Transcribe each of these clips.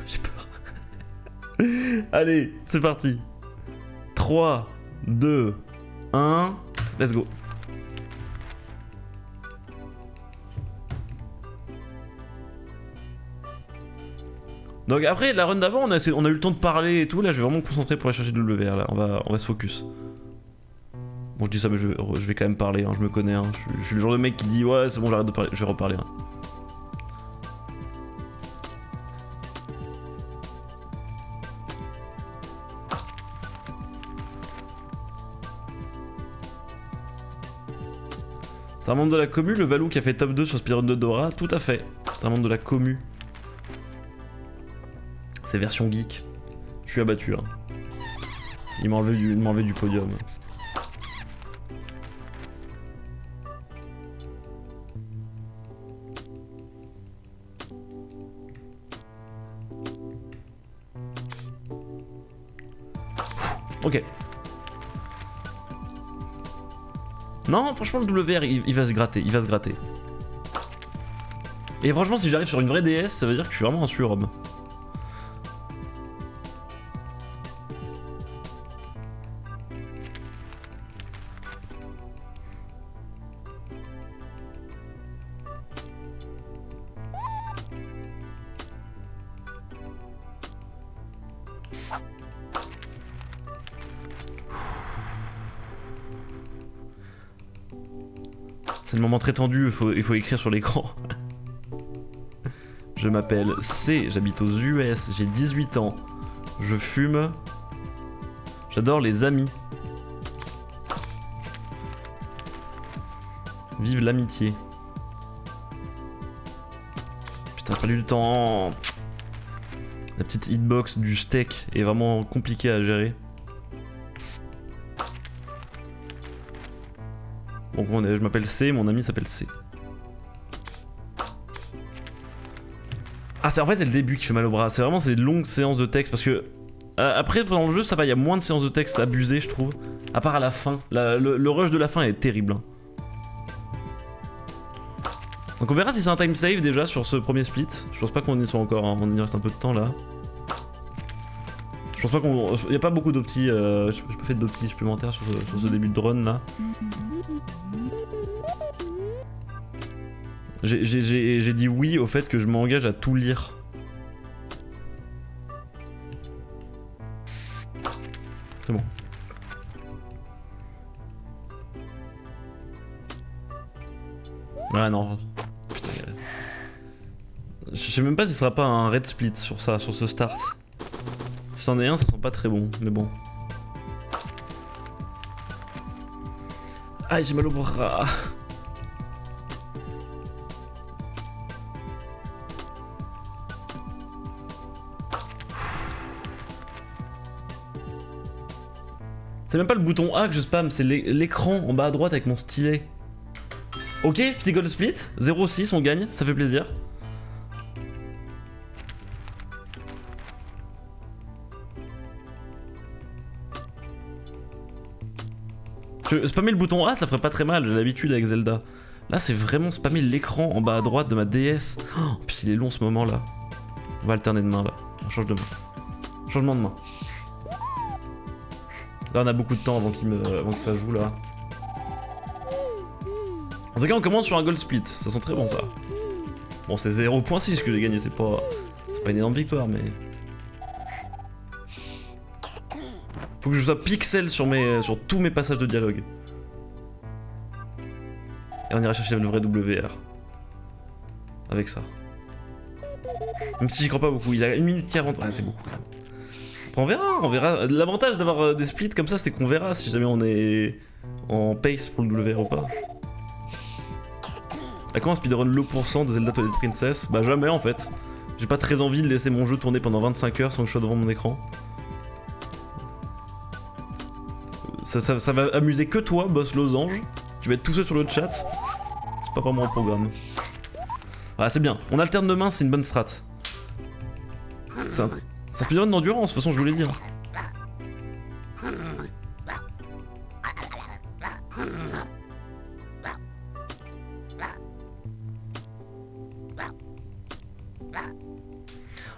j'ai peur. Allez, c'est parti. 3, 2, 1, let's go. Donc après la run d'avant on a eu le temps de parler et tout, là je vais vraiment me concentrer pour aller chercher le WR là, on va se focus. Bon je dis ça mais je vais quand même parler, hein, je me connais, hein. Je suis le genre de mec qui dit ouais c'est bon j'arrête de parler, je vais reparler. Hein. C'est un membre de la commu, le Valou qui a fait top 2 sur Speedrun de Dora, tout à fait. C'est un membre de la commu. C'est version geek. Je suis abattu. Hein. Il m'a enlevé du podium. Ok. Non, franchement le WR il va se gratter, il va se gratter. Et franchement si j'arrive sur une vraie DS, ça veut dire que je suis vraiment un surhomme. C'est le moment très tendu, il faut écrire sur l'écran. Je m'appelle C, j'habite aux US, j'ai 18 ans. Je fume. J'adore les amis. Vive l'amitié. Putain, j'ai perdu du temps. La petite hitbox du steak est vraiment compliquée à gérer. Bon, je m'appelle C, mon ami s'appelle C. Ah, en fait, c'est le début qui fait mal au bras. C'est vraiment ces longues séances de texte parce que. Après, pendant le jeu, ça va, il y a moins de séances de texte abusées, je trouve. À part à la fin. Le rush de la fin est terrible. Hein. Donc, on verra si c'est un time save déjà sur ce premier split. Je pense pas qu'on y soit encore, hein. On y reste un peu de temps là. Je pense pas qu'on. Il n'y a pas beaucoup d'optis. J'ai pas fait d'optis supplémentaires sur ce début de run là. J'ai dit oui au fait que je m'engage à tout lire. C'est bon. Ah non. Putain. Je sais même pas si ce sera pas un red split sur ça, sur ce start. Si c'en est un, ça sent pas très bon, mais bon. Aïe, j'ai mal au bras. C'est même pas le bouton A que je spam, c'est l'écran en bas à droite avec mon stylet. Ok, petit gold split, 0-6, on gagne, ça fait plaisir. Spammer le bouton A, ça ferait pas très mal, j'ai l'habitude avec Zelda. Là, c'est vraiment spammer l'écran en bas à droite de ma DS. Oh, en plus, il est long ce moment là. On va alterner de main là, on change de main. Changement de main. Là on a beaucoup de temps avant que ça joue là. En tout cas on commence sur un gold split, ça sent très bon ça. Bon c'est 0.6 que j'ai gagné, c'est pas une énorme victoire mais... Faut que je sois pixel sur tous mes passages de dialogue. Et on ira chercher le vrai WR. Avec ça. Même si j'y crois pas beaucoup, il a 1 minute 40, ouais c'est beaucoup quand même. On verra. L'avantage d'avoir des splits comme ça, c'est qu'on verra si jamais on est en pace pour le WR ou pas. À quand un speedrun low % de Zelda Twilight Princess? Bah jamais en fait. J'ai pas très envie de laisser mon jeu tourner pendant 25 heures sans que je sois devant mon écran. Ça va amuser que toi, boss losange. Tu vas être tout seul sur le chat. C'est pas vraiment un programme. Ah c'est bien, on alterne de main, c'est une bonne strat. C'est un speedrun d'endurance, de toute façon je vous l'ai dit.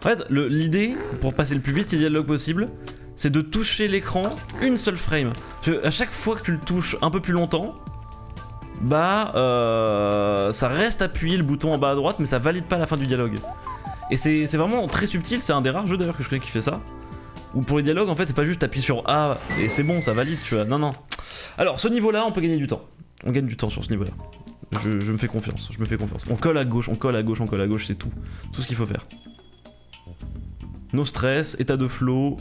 En fait, l'idée, pour passer le plus vite, il y a dialogue possible, c'est de toucher l'écran une seule frame. Parce que à chaque fois que tu le touches un peu plus longtemps, bah ça reste appuyé le bouton en bas à droite, mais ça valide pas la fin du dialogue. Et c'est vraiment très subtil, c'est un des rares jeux d'ailleurs que je connais qui fait ça. Ou pour les dialogues, en fait, c'est pas juste appuyer sur A et c'est bon, ça valide, tu vois. Non, non. Alors, ce niveau-là, on peut gagner du temps. On gagne du temps sur ce niveau-là. Je me fais confiance, je me fais confiance. On colle à gauche, on colle à gauche, on colle à gauche, c'est tout. Tout ce qu'il faut faire. No stress, état de flow.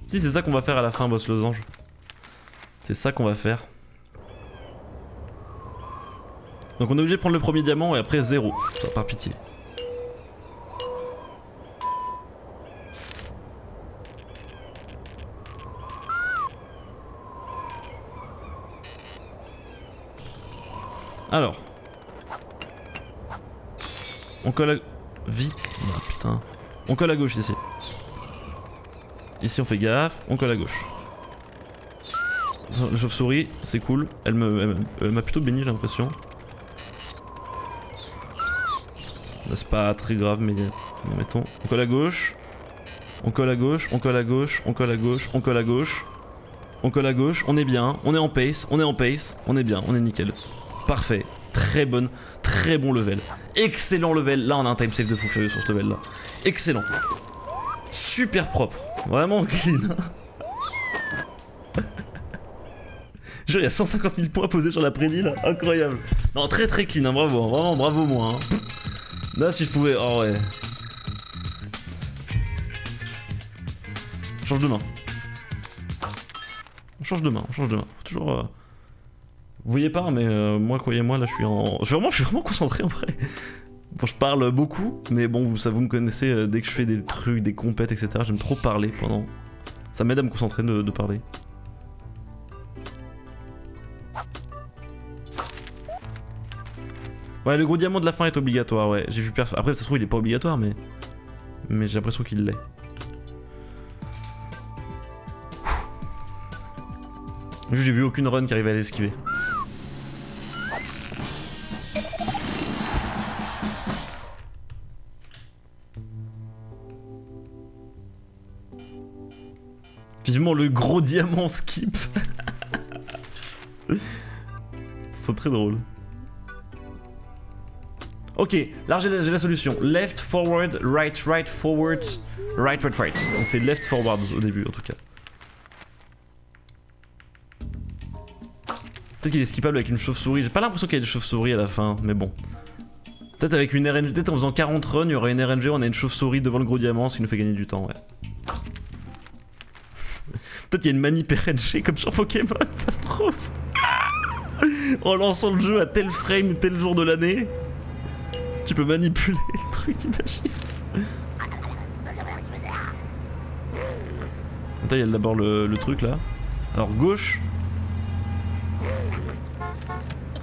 Si, c'est ça qu'on va faire à la fin, boss losange. C'est ça qu'on va faire. Donc on est obligé de prendre le premier diamant et après 0, par pitié. Alors. On colle à... Vite. Oh, putain. On colle à gauche ici. Ici on fait gaffe, on colle à gauche. La chauve-souris, c'est cool. Elle m'a plutôt béni, j'ai l'impression. C'est pas très grave, mais mettons. On colle à gauche. On colle à gauche, on colle à gauche, on colle à gauche, on colle à gauche. On colle à gauche, on est bien, on est en pace, on est en pace, on est bien, on est nickel. Parfait, très bon level. Excellent level, là on a un time save de fou furieux sur ce level là. Excellent. Super propre, vraiment clean. Genre il y a 150 000 points posés sur la prédit là, incroyable. Non très clean, hein, bravo, vraiment bravo moi. Hein. Là si je pouvais, oh ouais. On change de main. On change de main, Faut toujours... Vous voyez pas, mais moi, croyez-moi, là, je suis vraiment concentré en vrai. Bon, je parle beaucoup, mais bon, vous me connaissez, dès que je fais des trucs, des compètes, etc., j'aime trop parler pendant... Ça m'aide à me concentrer de parler. Ouais, le gros diamant de la fin est obligatoire, ouais. J'ai vu personne... Après, ça se trouve, il est pas obligatoire, mais j'ai l'impression qu'il l'est. J'ai vu aucune run qui arrivait à l'esquiver. Vivement le gros diamant skip. C'est très drôle. Ok, là j'ai la solution. Left, forward, right, forward, right. Donc c'est left, forward au début en tout cas. Peut-être qu'il est skippable avec une chauve-souris. J'ai pas l'impression qu'il y ait des chauves-souris à la fin, mais bon. Peut-être avec une RNG, peut-être en faisant 40 runs, il y aura une RNG, on a une chauve-souris devant le gros diamant, ce qui nous fait gagner du temps, ouais. Peut-être qu'il y a une manip RNG comme sur Pokémon, ça se trouve. En lançant le jeu à tel frame, tel jour de l'année, tu peux manipuler le truc, t'imagines. Attends, il y a d'abord le truc là. Alors gauche.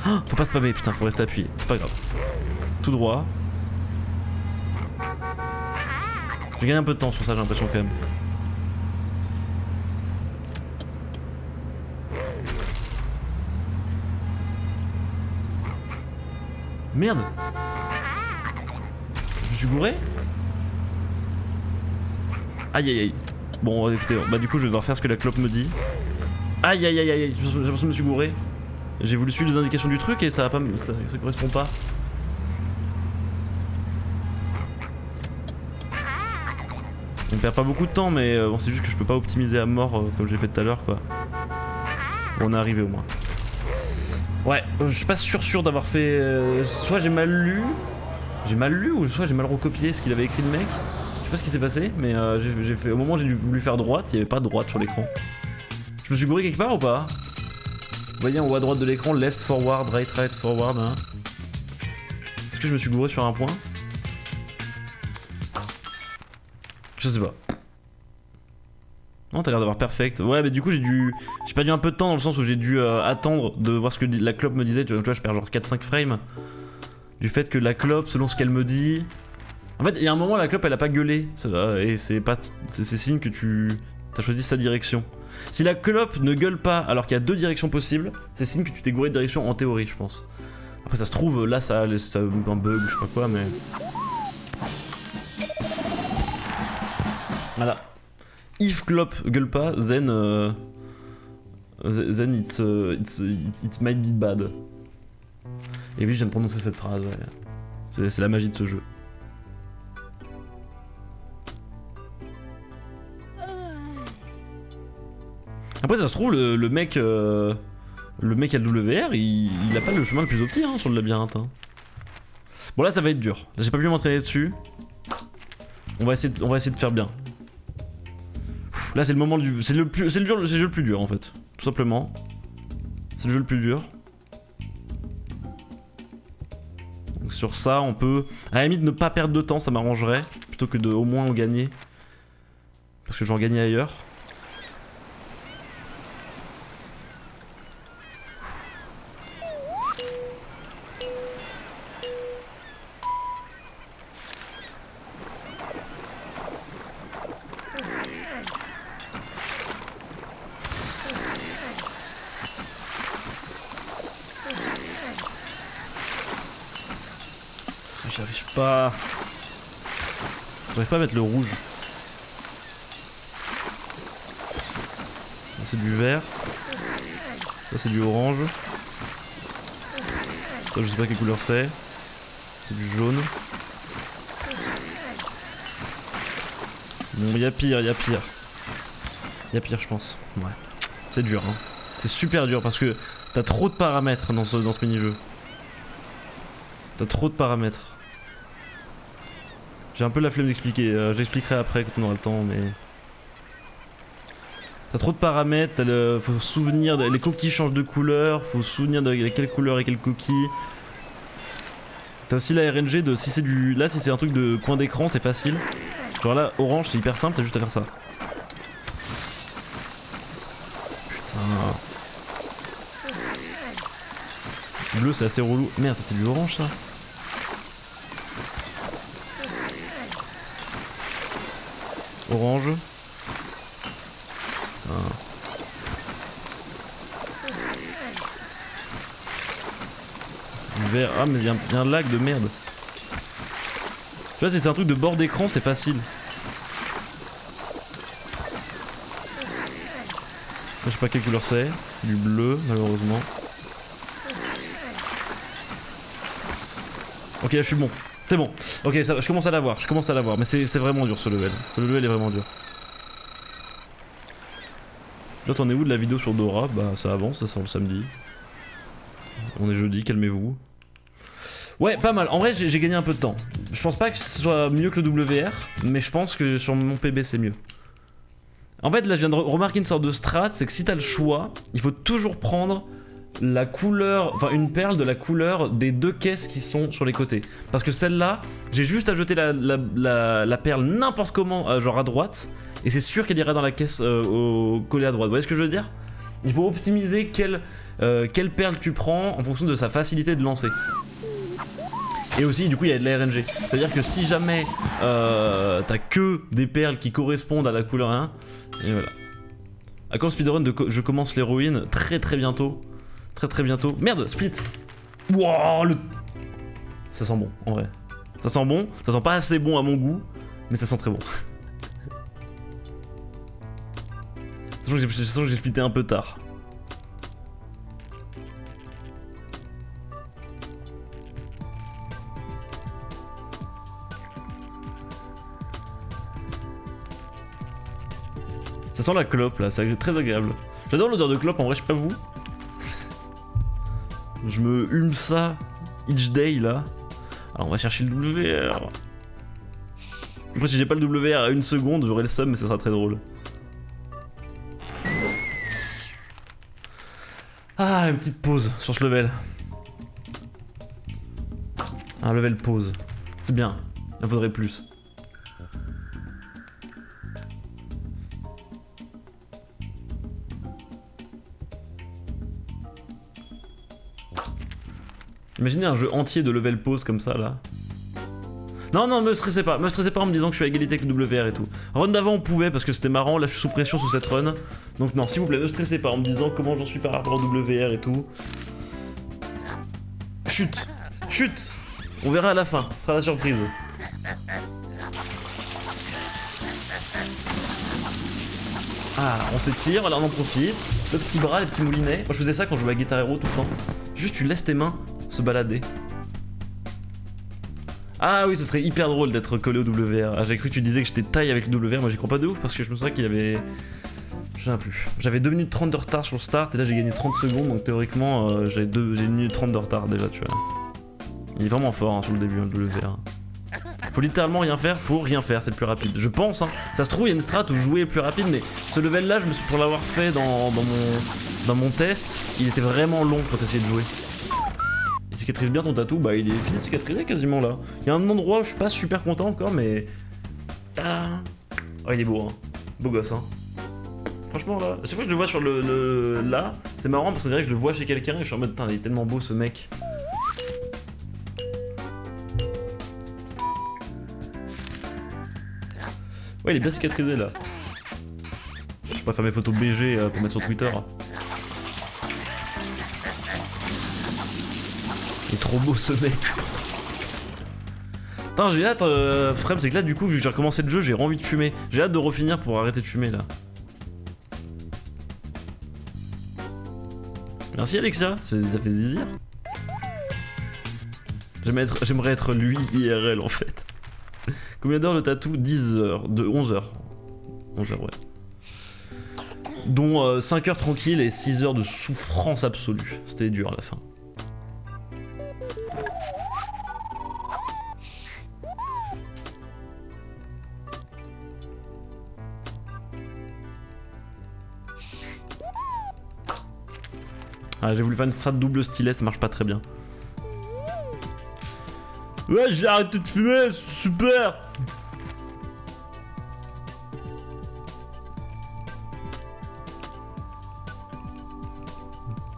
Oh, faut pas spammer, putain, faut rester appuyé, c'est pas grave. Tout droit. J'ai gagné un peu de temps sur ça, j'ai l'impression quand même. Merde! Je me suis gouré? Aïe aïe aïe. Bon, écoutez, bah du coup je vais devoir faire ce que la clope me dit. Aïe aïe aïe aïe, j'ai l'impression que je me suis gouré. J'ai voulu suivre les indications du truc et ça va pas, ça correspond pas. On perd pas beaucoup de temps, mais bon, c'est juste que je peux pas optimiser à mort comme j'ai fait tout à l'heure, quoi. Bon, on est arrivé au moins. Ouais, je suis pas sûr d'avoir fait... soit j'ai mal lu ou soit j'ai mal recopié ce qu'il avait écrit le mec. Je sais pas ce qui s'est passé, mais j'ai fait... Au moment où j'ai voulu faire droite, il y avait pas de droite sur l'écran. Je me suis gouré quelque part ou pas? Vous voyez en haut à droite de l'écran, left, forward, right, forward. Hein. Est-ce que je me suis gouré sur un point? Je sais pas. Non, t'as l'air d'avoir perfect. Ouais, mais du coup, j'ai perdu un peu de temps dans le sens où j'ai dû attendre de voir ce que la clope me disait. Tu vois, je perds genre 4-5 frames. Du fait que la clope, selon ce qu'elle me dit. En fait, il y a un moment, la clope elle a pas gueulé. Et c'est signe que tu as choisi sa direction. Si la clope ne gueule pas alors qu'il y a 2 directions possibles, c'est signe que tu t'es gouré de direction en théorie, je pense. Après ça se trouve, là ça a un bug ou je sais pas quoi, mais... Voilà. If clope gueule pas, then... then it might be bad. Et oui, je viens de prononcer cette phrase, ouais. C'est la magie de ce jeu. Après ça se trouve le mec à WR il a pas le chemin le plus opti hein, sur le labyrinthe hein. Bon là ça va être dur, là j'ai pas pu m'entraîner dessus. On va essayer de faire bien. Là c'est le moment du... c'est le jeu le plus dur en fait, tout simplement. C'est le jeu le plus dur. Donc sur ça on peut... À la limite ne pas perdre de temps ça m'arrangerait, plutôt que de au moins en gagner. Parce que j'en gagnais ailleurs. J'arrive pas à mettre le rouge. Ça c'est du vert. Ça c'est du orange. Ça je sais pas quelle couleur c'est. C'est du jaune. Bon y'a pire, y'a pire. Y'a pire je pense. Ouais. C'est dur hein. C'est super dur parce que t'as trop de paramètres dans ce mini-jeu. T'as trop de paramètres. J'ai un peu la flemme d'expliquer, j'expliquerai après quand on aura le temps, mais... T'as trop de paramètres, faut se souvenir, les coquilles changent de couleur, faut se souvenir de quelle couleur et quelle coquille. T'as aussi la RNG de si c'est du... Là si c'est un truc de coin d'écran c'est facile. Genre là, orange c'est hyper simple, t'as juste à faire ça. Putain... Bleu c'est assez relou. Merde c'était du orange ça. Orange. C'est du vert. Ah mais il y a un lag de merde. Tu vois si c'est un truc de bord d'écran c'est facile. Je sais pas quelle couleur c'est. C'était du bleu malheureusement. Ok là je suis bon. C'est bon, ok, ça, je commence à l'avoir, mais c'est vraiment dur ce level. Ce level est vraiment dur. Là t'en es où de la vidéo sur Dora? Bah ça avance, ça sort le samedi. On est jeudi, calmez-vous. Ouais, pas mal, en vrai j'ai gagné un peu de temps. Je pense pas que ce soit mieux que le WR, mais je pense que sur mon PB c'est mieux. En fait là je viens de remarquer une sorte de strat, c'est que si t'as le choix, il faut toujours prendre... la couleur, enfin une perle de la couleur des 2 caisses qui sont sur les côtés. Parce que celle-là, j'ai juste à jeter la perle n'importe comment, genre à droite, et c'est sûr qu'elle ira dans la caisse collée à droite. Vous voyez ce que je veux dire? Il faut optimiser quelle perle tu prends en fonction de sa facilité de lancer. Et aussi, du coup, il y a de la RNG. C'est-à-dire que si jamais t'as que des perles qui correspondent à la couleur 1, et voilà. À quand le speedrun je commence l'héroïne très bientôt. Très bientôt. Merde, split. Wow, ça sent bon, en vrai. Ça sent bon, ça sent pas assez bon à mon goût, mais ça sent très bon. De toute façon, j'ai splitté un peu tard. Ça sent la clope là, c'est très agréable. J'adore l'odeur de clope, en vrai, je sais pas vous. Je me hume ça each day là. Alors on va chercher le WR. Après si j'ai pas le WR à 1 seconde, j'aurai le seum mais ce sera très drôle. Ah, une petite pause sur ce level. Un level pause. C'est bien, il en faudrait plus. Imaginez un jeu entier de level pause comme ça là. Non, non, me stressez pas en me disant que je suis à égalité avec le WR et tout. Run d'avant on pouvait parce que c'était marrant, là je suis sous pression sous cette run. Donc non, s'il vous plaît, ne stressez pas en me disant comment j'en suis par rapport au WR et tout. Chut, chut. On verra à la fin, ce sera la surprise. Ah, on s'étire, là on en profite. Le petit bras, les petits moulinets. Moi je faisais ça quand je jouais à Guitar Hero tout le temps. Juste tu laisses tes mains se balader. Ah oui, ce serait hyper drôle d'être collé au WR. Ah, j'avais cru que tu disais que j'étais taille avec le WR, moi j'y crois pas de ouf parce que je me souviens qu'il avait... Je sais plus. J'avais 2 minutes 30 de retard sur le start et là j'ai gagné 30 secondes donc théoriquement j'ai 1 minute 30 de retard déjà, tu vois. Il est vraiment fort hein, sur le début, hein, le WR. Faut littéralement rien faire, faut rien faire, c'est le plus rapide. Je pense, hein. Ça se trouve, il y a une strat où jouer est plus rapide, mais ce level là, pour l'avoir fait dans mon test, il était vraiment long pour essayer de jouer. Il cicatrise bien ton tatou, bah il est fini de cicatriser quasiment là. Il y a un endroit où je suis pas super content encore, mais. Ah, oh, il est beau, hein. Beau gosse, hein. Franchement, là, à chaque fois que je le vois sur là, c'est marrant parce qu'on dirait que je le vois chez quelqu'un et je suis en mode, putain, il est tellement beau ce mec. Ouais, il est bien cicatrisé là. Je pourrais faire mes photos BG pour mettre sur Twitter. Il est trop beau ce mec. Putain, j'ai hâte. Le problème, c'est que là, du coup, vu que j'ai recommencé le jeu, j'ai envie de fumer. J'ai hâte de refinir pour arrêter de fumer là. Merci Alexia, ça fait zizir. J'aimerais être lui IRL en fait. Combien d'heures le tatou? 10 heures, de 11 heures. 11 heures, ouais. Dont 5 heures tranquille et 6 heures de souffrance absolue. C'était dur à la fin. Ah, j'ai voulu faire une strat double stylet, ça marche pas très bien. Ouais, j'ai arrêté de fumer, super.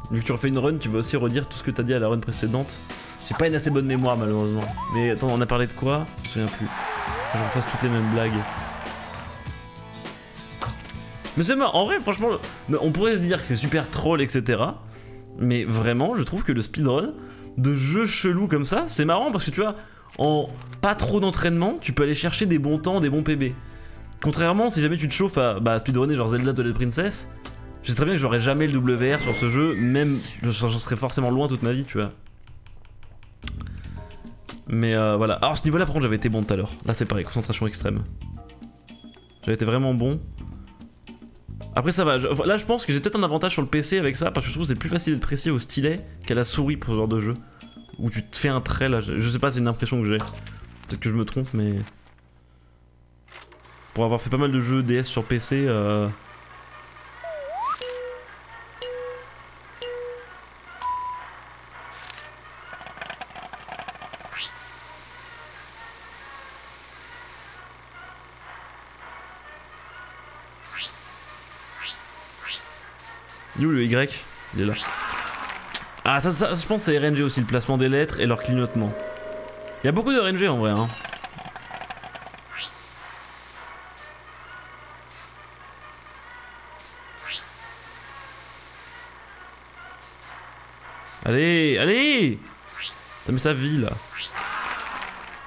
Vu que tu refais une run, tu vas aussi redire tout ce que t'as dit à la run précédente. J'ai pas une assez bonne mémoire malheureusement. Mais attends, on a parlé de quoi? Je me souviens plus. Je refasse toutes les mêmes blagues. Mais c'est marrant, en vrai franchement, on pourrait se dire que c'est super troll etc. Mais vraiment, je trouve que le speedrun de jeux chelous comme ça, c'est marrant parce que tu vois, en pas trop d'entraînement, tu peux aller chercher des bons temps, des bons PB. Contrairement, si jamais tu te chauffes à speedrunner genre Zelda Twilight Princess, je sais très bien que j'aurais jamais le WR sur ce jeu, même j'en serais forcément loin toute ma vie, tu vois. Mais voilà. Alors ce niveau-là, par contre, j'avais été bon tout à l'heure. Là, c'est pareil, concentration extrême. J'avais été vraiment bon. Après ça va, là je pense que j'ai peut-être un avantage sur le PC avec ça parce que je trouve que c'est plus facile d'être précis au stylet qu'à la souris pour ce genre de jeu. Où tu te fais un trait là, je sais pas, c'est une impression que j'ai. Peut-être que je me trompe mais... Pour avoir fait pas mal de jeux DS sur PC, Il est où le Y? Il est là. Ah ça je pense c'est RNG aussi, le placement des lettres et leur clignotement. Il y a beaucoup de RNG en vrai hein. Allez, allez! T'as mis sa vie là.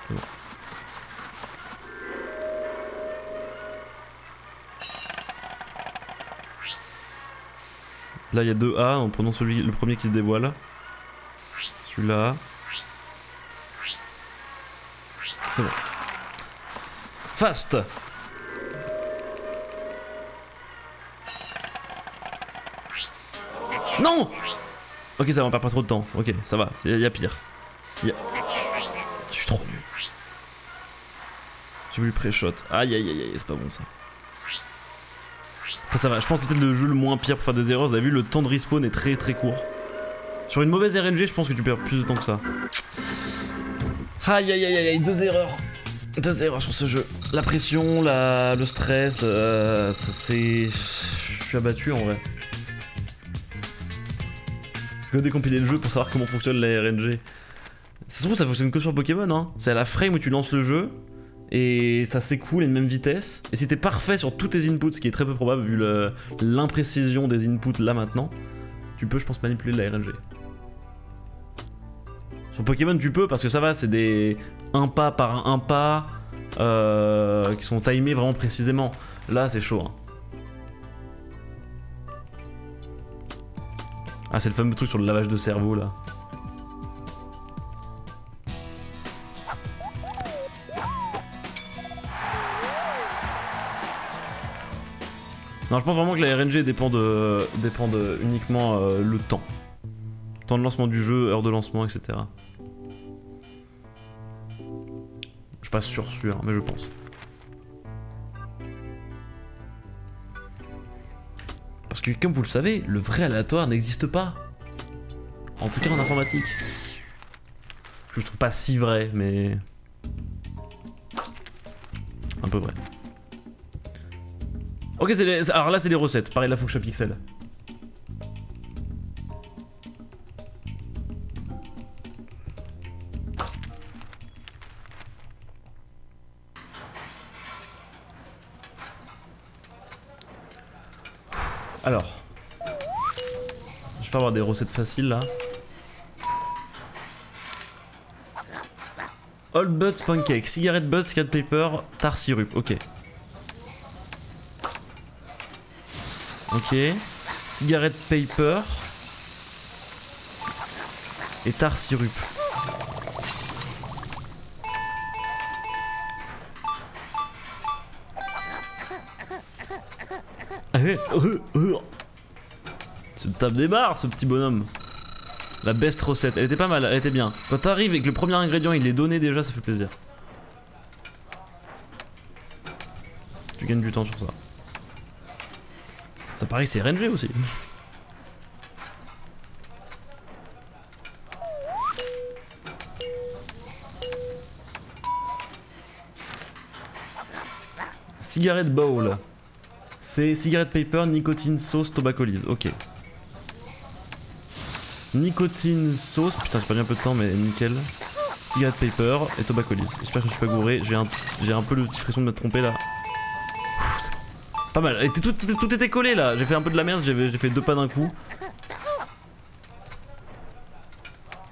C'est bon. Là il y a 2 A, en prenant le premier qui se dévoile. Celui-là. C'est bon. Fast! Non! Ok, ça va, on perd pas trop de temps. Ok, ça va, il y a pire. Je suis trop nul. J'ai voulu pré-shot. Aïe aïe aïe aïe, c'est pas bon ça. Après ça va, je pense que c'est peut-être le jeu le moins pire pour faire des erreurs. Vous avez vu, le temps de respawn est très très court. Sur une mauvaise RNG, je pense que tu perds plus de temps que ça. Aïe aïe aïe aïe, 2 erreurs. 2 erreurs sur ce jeu. La pression, le stress, c'est... Je suis abattu en vrai. Je vais décompiler le jeu pour savoir comment fonctionne la RNG. Ça se trouve, ça fonctionne que sur Pokémon, hein. C'est à la frame où tu lances le jeu, et ça s'écoule à une même vitesse. Et si t'es parfait sur tous tes inputs, ce qui est très peu probable vu l'imprécision des inputs là maintenant, tu peux, je pense, manipuler la RNG. Sur Pokémon, tu peux, parce que ça va, c'est des 1 pas par 1 pas qui sont timés vraiment précisément. Là, c'est chaud, hein. Ah, c'est le fameux truc sur le lavage de cerveau, là. Non, je pense vraiment que la RNG dépend de uniquement le temps. Temps de lancement du jeu, heure de lancement, etc. Je suis pas sûr, mais je pense. Parce que comme vous le savez, le vrai aléatoire n'existe pas. En tout cas en informatique. Ce que je trouve pas si vrai, mais... un peu vrai. Ok, alors là c'est les recettes, pareil la fonction pixel. Alors, je peux avoir des recettes faciles là. Old Butts Pancake, cigarette butts, cigarette paper, tart syrup, ok. Ok, cigarette paper et tart syrup. Se tape des barres ce petit bonhomme. La best recette, elle était pas mal, elle était bien. Quand t'arrives et que le premier ingrédient il est donné déjà, ça fait plaisir. Tu gagnes du temps sur ça. Ça paraît que c'est RNG aussi. Cigarette bowl. C'est cigarette paper, nicotine sauce, tobacco leaves. Ok. Nicotine sauce. Putain, j'ai perdu un peu de temps, mais nickel. Cigarette paper et tobacco leaves. J'espère que je suis pas gouré. J'ai un peu le petit frisson de me tromper là. C'est bon. Pas mal. Et tout était collé là. J'ai fait un peu de la merde. J'ai fait 2 pas d'un coup.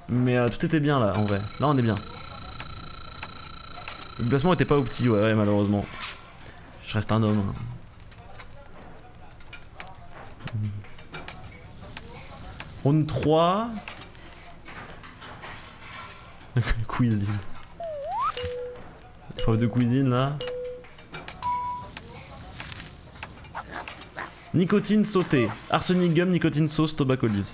Mais tout était bien là en vrai. Là on est bien. Le placement était pas au petit, ouais, malheureusement. Je reste un homme. Hein. Round 3. Cuisine. Épreuve de cuisine là. Nicotine sautée. Arsenic gum, nicotine sauce, tobacco leaves.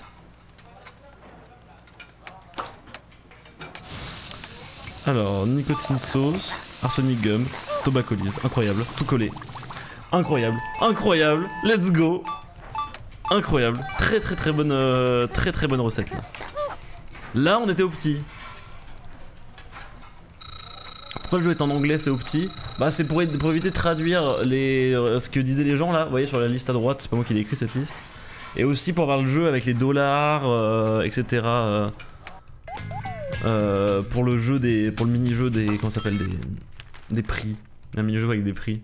Alors, nicotine sauce, arsenic gum, tobacco leaves. Incroyable, tout collé. Incroyable, incroyable, let's go. Incroyable, très bonne recette là. Là on était au petit. Pourquoi le jeu est en anglais, c'est au petit? Bah c'est pour éviter de traduire ce que disaient les gens là, vous voyez sur la liste à droite, c'est pas moi qui l'ai écrit cette liste. Et aussi pour avoir le jeu avec les dollars, etc. Pour le jeu pour le mini-jeu des... comment ça s'appelle, des prix. Un mini-jeu avec des prix.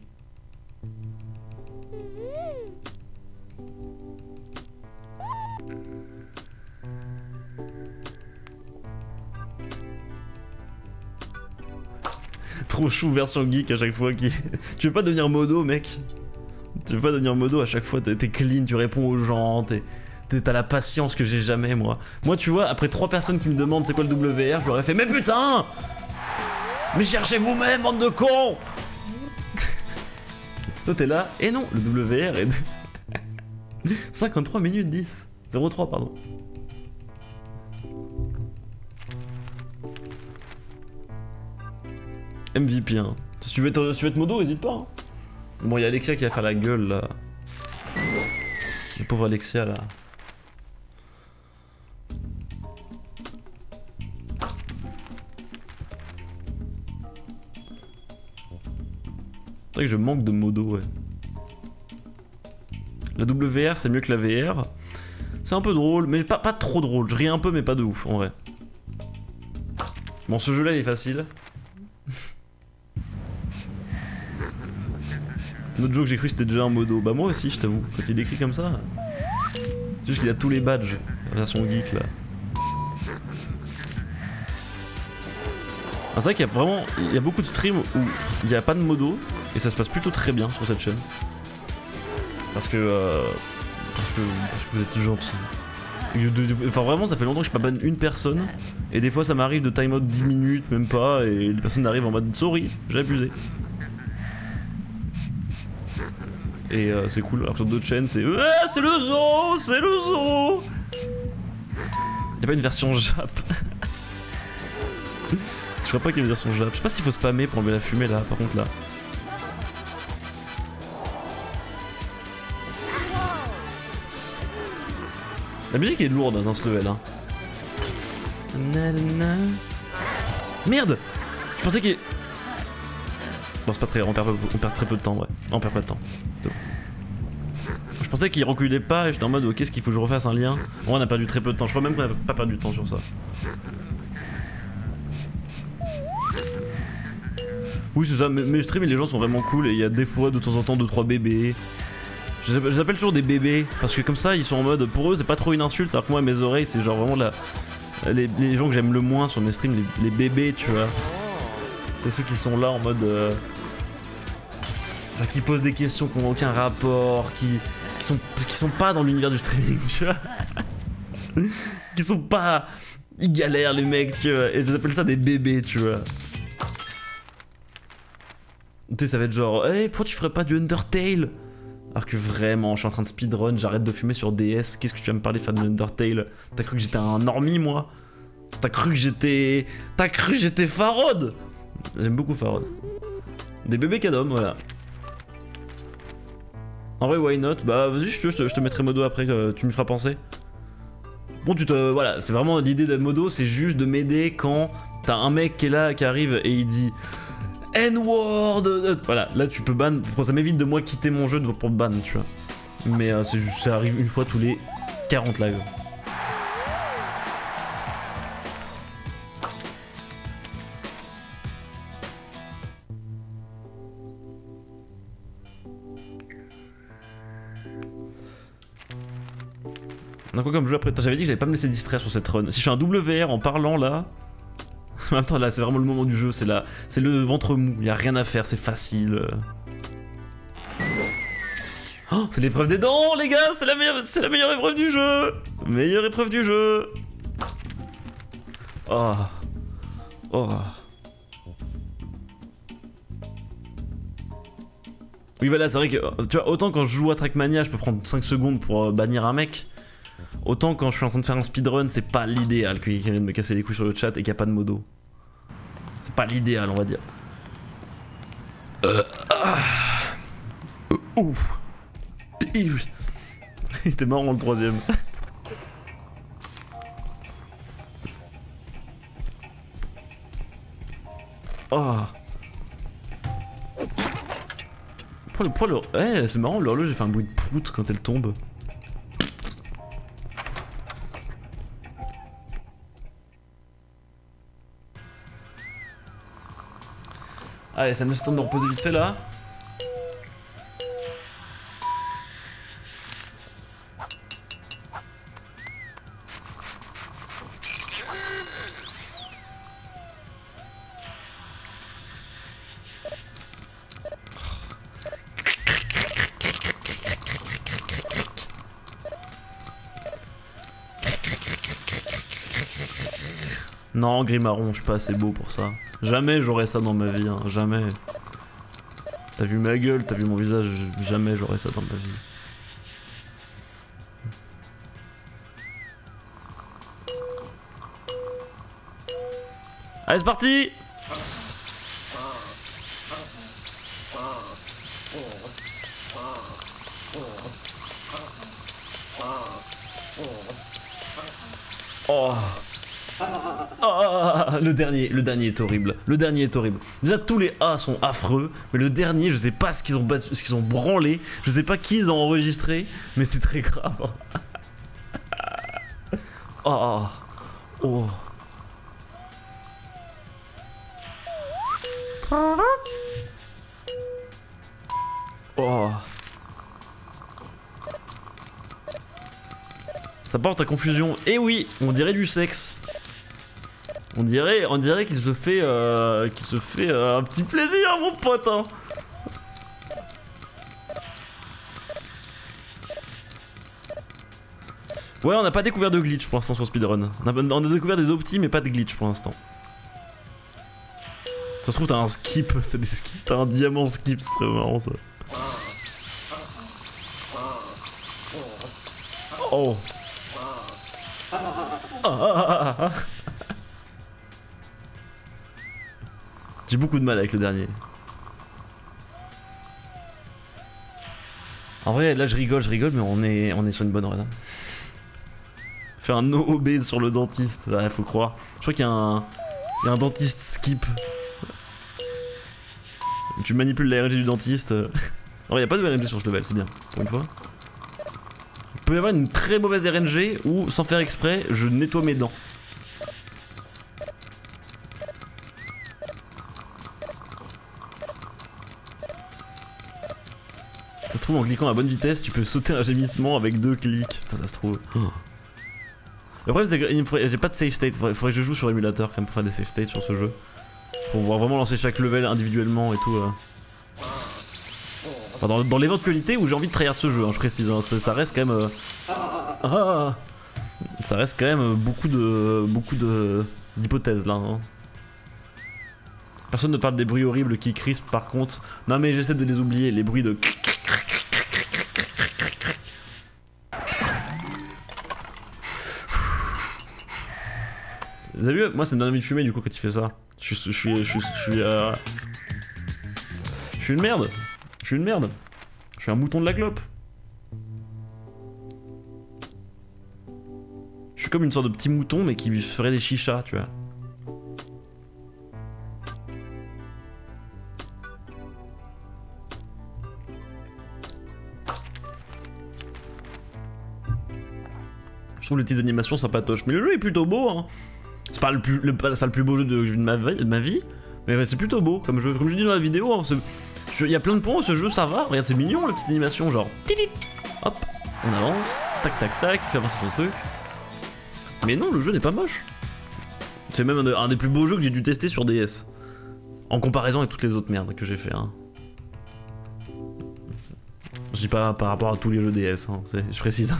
Trop chou version geek à chaque fois qui... Tu veux pas devenir modo mec? Tu veux pas devenir modo à chaque fois, t'es clean, tu réponds aux gens, t'as la patience que j'ai jamais moi. Moi tu vois, après 3 personnes qui me demandent c'est quoi le WR, je leur ai fait mais putain! Mais cherchez vous-même, bande de cons! Toi t'es là, et non, le WR est de... 53 minutes 10. 03 pardon. MVP hein. Si tu veux être modo, hésite pas hein. Bon, il y a Alexia qui va faire la gueule là. Le pauvre Alexia là. C'est vrai que je manque de modo, ouais. La WR c'est mieux que la VR. C'est un peu drôle, mais pas trop drôle. Je ris un peu, mais pas de ouf en vrai. Bon, ce jeu-là, il est facile. L'autre jeu que j'ai cru c'était déjà un modo. Bah moi aussi, je t'avoue. Quand il écrit comme ça... C'est juste qu'il a tous les badges. La version geek, là. Ah, c'est vrai qu'il y a vraiment... Il y a beaucoup de streams où il n'y a pas de modo. Et ça se passe plutôt très bien sur cette chaîne. Parce que vous êtes gentils. Enfin vraiment ça fait longtemps que je pas ban une personne. Et des fois ça m'arrive de time out 10 minutes, même pas. Et les personnes arrivent en mode sorry, j'ai abusé. Et c'est cool, alors que sur d'autres chaînes c'est c'est le zoo, c'est le zoo. Y'a pas une version Jap. Je crois pas qu'il y ait une version Jap. Je sais pas s'il faut spammer pour enlever la fumée là, par contre là. La musique est lourde dans ce level hein. Merde. Je pensais qu'il... Bon c'est pas très grave, on perd très peu de temps ouais. On perd pas de temps. Je pensais qu'il reculait pas et j'étais en mode ok, est-ce qu'il faut que je refasse un lien? Bon, on a perdu très peu de temps, je crois même qu'on a pas perdu de temps sur ça. Oui c'est ça, mes streams et les gens sont vraiment cool et il y a des fois de temps en temps 2-3 bébés. Je les appelle toujours des bébés parce que comme ça ils sont en mode, pour eux c'est pas trop une insulte alors que moi mes oreilles c'est genre vraiment les gens que j'aime le moins sur mes streams, les bébés tu vois. C'est ceux qui sont là en mode enfin, qui posent des questions qui n'ont aucun rapport, qui sont pas dans l'univers du streaming tu vois. Qui sont pas... Ils galèrent les mecs tu vois, et je les appelle ça des bébés tu vois. Tu sais ça va être genre, hey pourquoi tu ferais pas du Undertale? Alors que vraiment, je suis en train de speedrun, j'arrête de fumer sur DS, qu'est-ce que tu vas me parler fan de Undertale? T'as cru que j'étais un normie moi? T'as cru que j'étais... Farod? J'aime beaucoup Farod. Des bébés cadom, voilà. En vrai, why not? Bah vas-y, je te mettrai modo après, tu me feras penser. Bon, voilà, c'est vraiment l'idée de modo, c'est juste de m'aider quand t'as un mec qui est là, qui arrive et il dit... N-word. Voilà, là tu peux ban, ça m'évite de moi quitter mon jeu pour ban, tu vois. Mais c'est juste, ça arrive une fois tous les 40 lives. On a quoi comme jeu après? J'avais dit que j'allais pas me laisser distraire sur cette run. Si je fais un WR en parlant là... En même temps là c'est vraiment le moment du jeu, c'est le ventre mou, y a rien à faire, c'est facile. Oh, c'est l'épreuve des dents les gars, c'est la meilleure épreuve du jeu. Meilleure épreuve du jeu. Oh. Oh. Oui voilà, c'est vrai que tu vois, autant quand je joue à Trackmania je peux prendre 5 secondes pour bannir un mec. Autant quand je suis en train de faire un speedrun, c'est pas l'idéal qu'il vienne de me casser les couilles sur le chat et qu'il n'y a pas de modo. C'est pas l'idéal, on va dire. Ouf. Il était marrant le troisième. Oh. Pourquoi le... c'est marrant, l'horloge, j'ai fait un bruit de prout quand elle tombe. Allez, ça me laisse le temps de me reposer vite fait là. Non, Grimaron, je suis pas assez beau pour ça. Jamais j'aurais ça dans ma vie, hein, jamais. T'as vu ma gueule, t'as vu mon visage, jamais j'aurais ça dans ma vie. Allez, c'est parti! Oh. Oh, le dernier est horrible. Le dernier est horrible. Déjà tous les A sont affreux, mais le dernier, je sais pas ce qu'ils ont branlé, je sais pas qui ils ont enregistré, mais c'est très grave. Oh. Oh. Oh. Ça porte à confusion. Et oui, on dirait du sexe. On dirait qu'il se fait, un petit plaisir, mon pote. Hein. Ouais, on n'a pas découvert de glitch pour l'instant sur speedrun. On a découvert des optis, mais pas de glitch pour l'instant. Ça se trouve, t'as un skip, t'as des skips, t'as un diamant skip, ce serait marrant ça. Oh. J'ai beaucoup de mal avec le dernier. En vrai, là je rigole, mais on est sur une bonne run. Fait un OOB sur le dentiste, ouais, faut croire. Je crois qu'il y a un dentiste skip. Tu manipules la RNG du dentiste. Alors il n'y a pas de RNG sur ce level, c'est bien, pour une fois. Il peut y avoir une très mauvaise RNG où, sans faire exprès, je nettoie mes dents. Ça se trouve, en cliquant à bonne vitesse, tu peux sauter un gémissement avec 2 clics. Putain, ça se trouve. Oh. Le problème, c'est que j'ai pas de save state. Il faudrait que je joue sur l'émulateur quand même pour faire des save states sur ce jeu. Pour pouvoir vraiment lancer chaque level individuellement et tout. Enfin, dans l'éventualité où j'ai envie de trahir ce jeu, hein, je précise. Hein, ça reste quand même. Ça reste quand même beaucoup d'hypothèses là. Hein. Personne ne parle des bruits horribles qui crispent par contre. Non mais j'essaie de les oublier, les bruits de. Vous avez vu, moi ça me donne envie de fumer du coup quand il fait ça. Je suis une merde. Je suis une merde. Je suis un mouton de la clope. Je suis comme une sorte de petit mouton mais qui ferait des chichas, tu vois. Je trouve les petites animations sympatoches. Mais le jeu est plutôt beau, hein. C'est pas le plus beau jeu de ma vie, mais c'est plutôt beau comme jeu. Comme je dis dans la vidéo, hein, il y a plein de points où ce jeu ça va. Regarde, c'est mignon la petite animation, genre hop, on avance, tac tac tac, fait avancer son truc. Mais non, le jeu n'est pas moche. C'est même un des plus beaux jeux que j'ai dû tester sur DS. En comparaison avec toutes les autres merdes que j'ai fait. Hein. Je dis pas par rapport à tous les jeux DS, hein, je précise.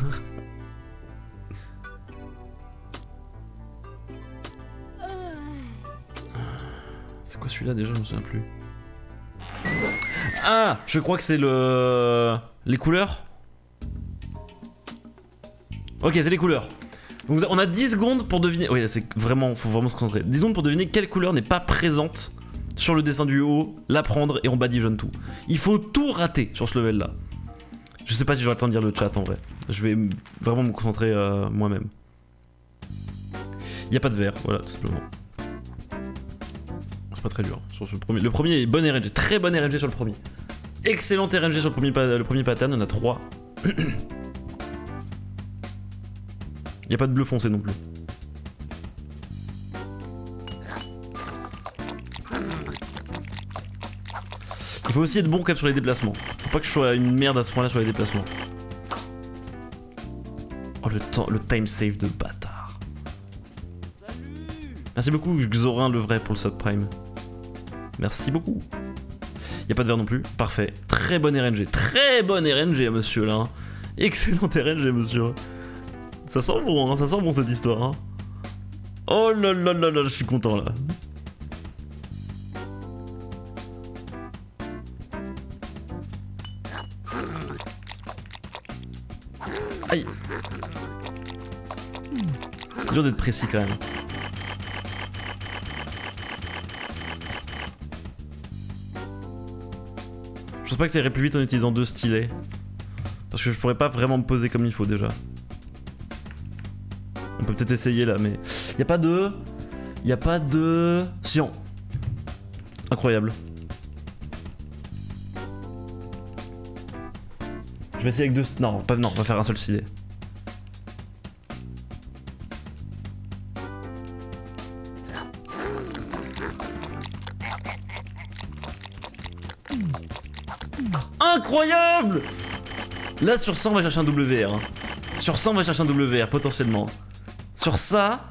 C'est quoi celui-là déjà, je me souviens plus. Ah, je crois que c'est les couleurs. Ok, c'est les couleurs. Donc on a 10 secondes pour deviner. Oui, c'est vraiment, faut vraiment se concentrer. 10 secondes pour deviner quelle couleur n'est pas présente sur le dessin du haut, la prendre et on badigeonne tout. Il faut tout rater sur ce level là. Je sais pas si j'aurai le temps de lire le chat en vrai. Je vais vraiment me concentrer moi-même. Il n'y a pas de vert, voilà, tout simplement. Pas très dur sur ce premier. Le premier est bonne RNG, très bonne RNG sur le premier. Excellente RNG sur le premier pattern, on a 3. Il n'y a pas de bleu foncé non plus. Il faut aussi être bon quand même sur les déplacements. Faut pas que je sois une merde à ce point-là sur les déplacements. Oh le time save de bâtard. Merci beaucoup Xorin le vrai pour le subprime. Merci beaucoup. Y'a pas de verre non plus. Parfait. Très bonne RNG. Très bonne RNG, monsieur, là. Excellente RNG, monsieur. Ça sent bon, hein. Ça sent bon, cette histoire, hein. Oh là là là là, je suis content, là. Aïe. C'est dur d'être précis, quand même. Je pense pas que ça irait plus vite en utilisant 2 stylets. Parce que je pourrais pas vraiment me poser comme il faut déjà. On peut peut-être essayer là, mais... Y'a pas de... Sion. Incroyable. Je vais essayer avec 2... Non, on va faire un seul stylet. Incroyable! Là, sur 100, on va chercher un WR. Hein. Sur 100, on va chercher un WR, potentiellement. Sur ça,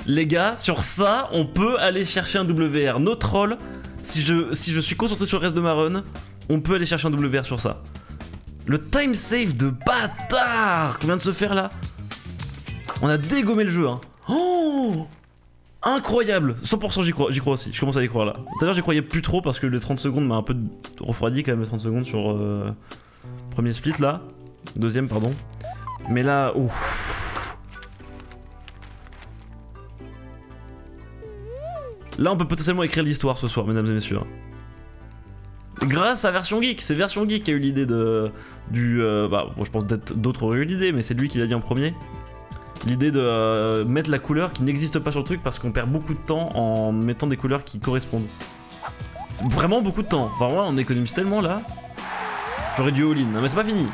les gars, sur ça, on peut aller chercher un WR. No troll, si je suis concentré sur le reste de ma run, on peut aller chercher un WR sur ça. Le time save de bâtard qu'on vient de se faire là. On a dégommé le jeu, hein. Oh! Incroyable! 100% j'y crois aussi, je commence à y croire là. Tout à l'heure j'y croyais plus trop parce que les 30 secondes m'a un peu refroidi quand même, les 30 secondes sur premier split là. Deuxième, pardon. Mais là, ouf. Là on peut potentiellement écrire l'histoire ce soir, mesdames et messieurs. Grâce à Version Geek, c'est Version Geek qui a eu l'idée de... bon, je pense peut-être d'autres auraient eu l'idée, mais c'est lui qui l'a dit en premier. L'idée de mettre la couleur qui n'existe pas sur le truc parce qu'on perd beaucoup de temps en mettant des couleurs qui correspondent. C'est vraiment beaucoup de temps. Enfin, vraiment, on économise tellement là. J'aurais dû all-in, mais c'est pas fini.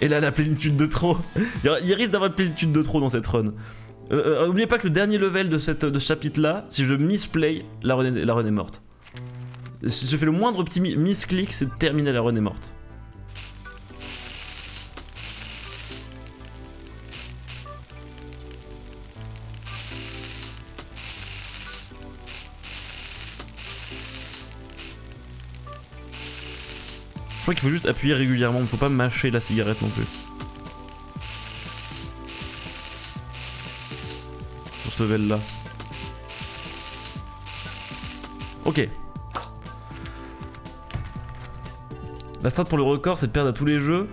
Et là, la plénitude de trop. Il risque d'avoir une plénitude de trop dans cette run. N'oubliez pas que le dernier level de ce chapitre là, si je misplay, la run est morte. Si je fais le moindre petit misclick, c'est terminé, la run est morte. Je crois qu'il faut juste appuyer régulièrement, il ne faut pas mâcher la cigarette non plus. Sur ce level là. Ok. La strat pour le record c'est de perdre à tous les jeux.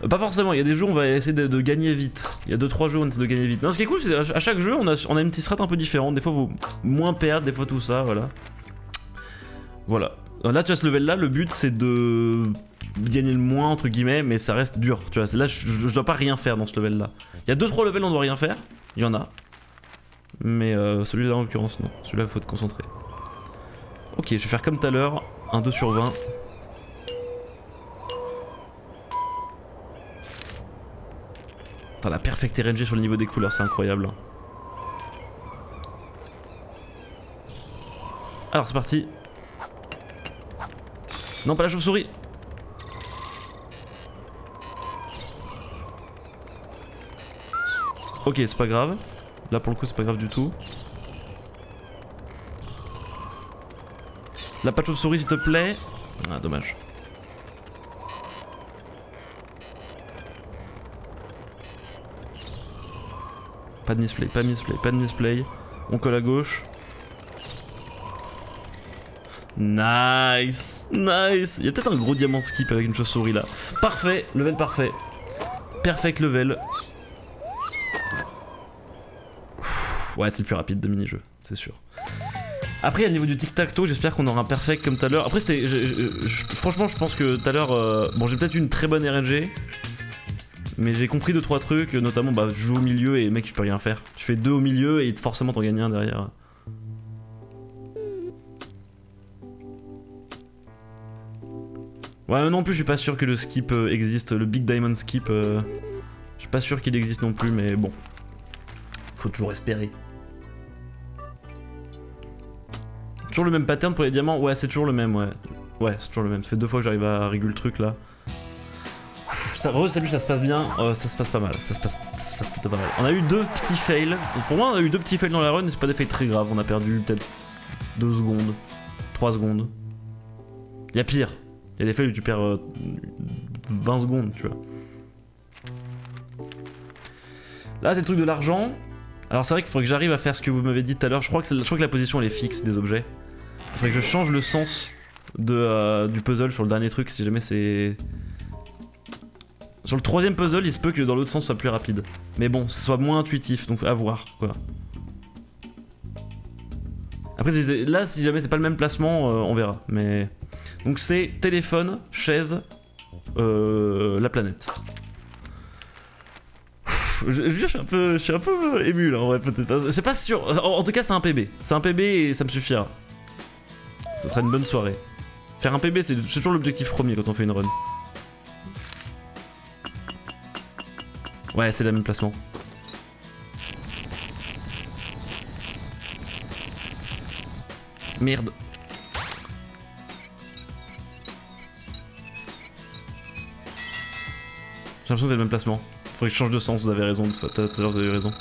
Pas forcément, il y a des jeux où on va essayer de gagner vite. Il y a 2-3 jeux où on essaie de gagner vite. Non, ce qui est cool c'est à chaque jeu on a une petite strat un peu différente. Des fois faut moins perdre, des fois tout ça, voilà. Voilà. Là tu vois ce level là, le but c'est de gagner le moins entre guillemets, mais ça reste dur, tu vois. Là je dois pas rien faire dans ce level là. Il y a 2-3 levels où on doit rien faire, il y en a. Mais celui-là en l'occurrence non, celui-là il faut être concentré. Ok, je vais faire comme tout à l'heure, un 2 sur 20. Putain, la perfect RNG sur le niveau des couleurs, c'est incroyable. Alors c'est parti. Non, pas la chauve-souris. Ok, c'est pas grave. Là pour le coup c'est pas grave du tout. Là pas de chauve-souris s'il te plaît. Ah dommage. Pas de misplay, pas de misplay, pas de misplay. On colle à gauche. Nice, nice. Il y a peut-être un gros diamant skip avec une chauve-souris là. Parfait, level parfait. Perfect level. Ouais, c'est le plus rapide de mini-jeu, c'est sûr. Après, à niveau du tic-tac-toe, j'espère qu'on aura un perfect comme tout à l'heure. Après, c'était. Franchement, je pense que tout à l'heure. Bon, j'ai peut-être eu une très bonne RNG. Mais j'ai compris 2-3 trucs, notamment je joue au milieu et mec, tu peux rien faire. Tu fais 2 au milieu et forcément t'en gagnes un derrière. Ouais, non plus, je suis pas sûr que le skip existe. Le Big Diamond Skip, je suis pas sûr qu'il existe non plus, mais bon. Faut toujours espérer. Toujours le même pattern pour les diamants? Ouais, c'est toujours le même, ouais. Ouais, c'est toujours le même. Ça fait 2 fois que j'arrive à réguler le truc là. Salut, ça se passe bien. Ça se passe pas mal. Ça se passe plutôt pas mal. On a eu 2 petits fails. Pour moi, on a eu 2 petits fails dans la run, mais c'est pas des fails très graves. On a perdu peut-être 2 secondes, 3 secondes. Il y a pire. Il y a des fails où tu perds 20 secondes, tu vois. Là, c'est le truc de l'argent. Alors, c'est vrai qu'il faudrait que j'arrive à faire ce que vous m'avez dit tout à l'heure. Je crois que la position elle est fixe des objets. Il faudrait que je change le sens du puzzle sur le dernier truc si jamais c'est. Sur le 3ème puzzle, il se peut que dans l'autre sens ce soit plus rapide. Mais bon, ce soit moins intuitif, donc à voir quoi. Après, là, si jamais c'est pas le même placement, on verra. Mais donc c'est téléphone, chaise, la planète. Je suis un peu ému là, en vrai, peut-être. C'est pas sûr. En tout cas, c'est un PB. C'est un PB et ça me suffira. Ce sera une bonne soirée. Faire un PB, c'est toujours l'objectif premier quand on fait une run. Ouais, c'est le même placement. Merde. l'impression que c'est le même placement. Faudrait que je change de sens, vous avez raison, tout à l'heure vous avez raison.